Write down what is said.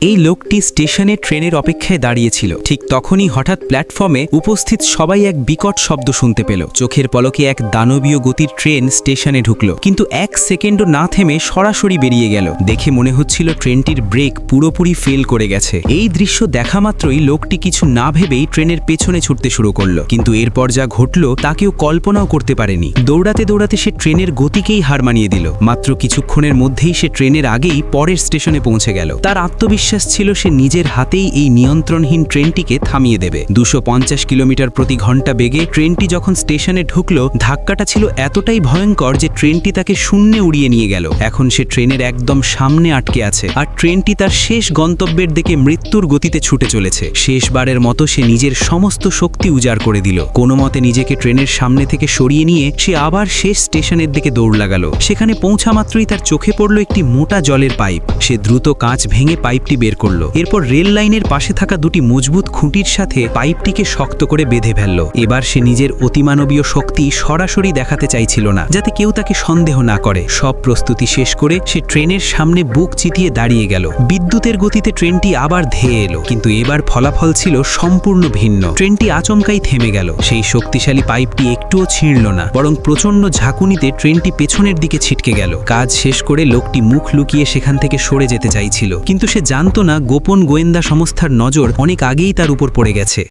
এই লোকটি স্টেশনে ট্রেনের অপেক্ষায় দাঁড়িয়েছিল। ঠিক তখনই হঠাৎ প্ল্যাটফর্মে উপস্থিত সবাই এক বিকট শব্দ শুনতে পেল। চোখের পলকে এক দানবীয় গতির ট্রেন স্টেশনে ঢুকল, কিন্তু এক সেকেন্ডও না থেমে সরাসরি বেরিয়ে গেল। দেখে মনে হচ্ছিল ট্রেনটির ব্রেক পুরোপুরি ফেল করে গেছে। এই দৃশ্য দেখা মাত্রই লোকটি কিছু না ভেবেই ট্রেনের পেছনে ছুটতে শুরু করলো, কিন্তু এরপর যা ঘটল তা কেউ কল্পনাও করতে পারেনি। দৌড়াতে দৌড়াতে সে ট্রেনের গতিকেই হার মানিয়ে দিল। মাত্র কিছুক্ষণের মধ্যেই সে ট্রেনের আগেই পরের স্টেশনে পৌঁছে গেল। তার আত্মবিশ্বাস ছিল সে নিজের হাতেই এই নিয়ন্ত্রণহীন ট্রেনটিকে থামিয়ে দেবে। 250 কিলোমিটার প্রতি ঘন্টা বেগে ট্রেনটি যখন স্টেশনে ঢুকলো, ধাক্কাটা ছিল এতটাই ভয়ঙ্কর যে ট্রেনটি তাকে শূন্যে উড়িয়ে নিয়ে গেল। এখন সে ট্রেনের একদম সামনে আটকে আছে, আর ট্রেনটি তার শেষ গন্তব্যের দিকে মৃত্যুর গতিতে ছুটে চলেছে। শেষবারের মতো সে নিজের সমস্ত শক্তি উজাড় করে দিল। কোনো মতে নিজেকে ট্রেনের সামনে থেকে সরিয়ে নিয়ে সে আবার শেষ স্টেশনের দিকে দৌড় লাগালো। সেখানে পৌঁছা মাত্রই তার চোখে পড়ল একটি মোটা জলের পাইপ। সে দ্রুত কাঁচ ভেঙে পাইপটি বের করলো। এরপর রেল লাইনের পাশে থাকা দুটি মজবুত খুঁটির সাথে পাইপটিকে শক্ত করে বেঁধে ফেলল। এবার সে নিজের অতিমানবীয় শক্তি সরাসরি দেখাতে চাইছিল না, যাতে কেউ তাকে সন্দেহ না করে। সব প্রস্তুতি শেষ করে সে ট্রেনের সামনে বুক চিতিয়ে দাঁড়িয়ে গেল। বিদ্যুতের গতিতে ট্রেনটি আবার ধেয়ে এলো, কিন্তু এবার ফলাফল ছিল সম্পূর্ণ ভিন্ন। ট্রেনটি আচমকাই থেমে গেল। সেই শক্তিশালী পাইপটি একটুও ছিঁড়ল না, বরং প্রচণ্ড ঝাঁকুনিতে ট্রেনটি পেছনের দিকে ছিটকে গেল। কাজ শেষ করে লোকটি মুখ লুকিয়ে সেখান থেকে সরে যেতে চাইছিল, কিন্তু সে জানত না গোপন গোয়েন্দা সংস্থার নজর অনেক আগেই তার উপর পড়ে গেছে।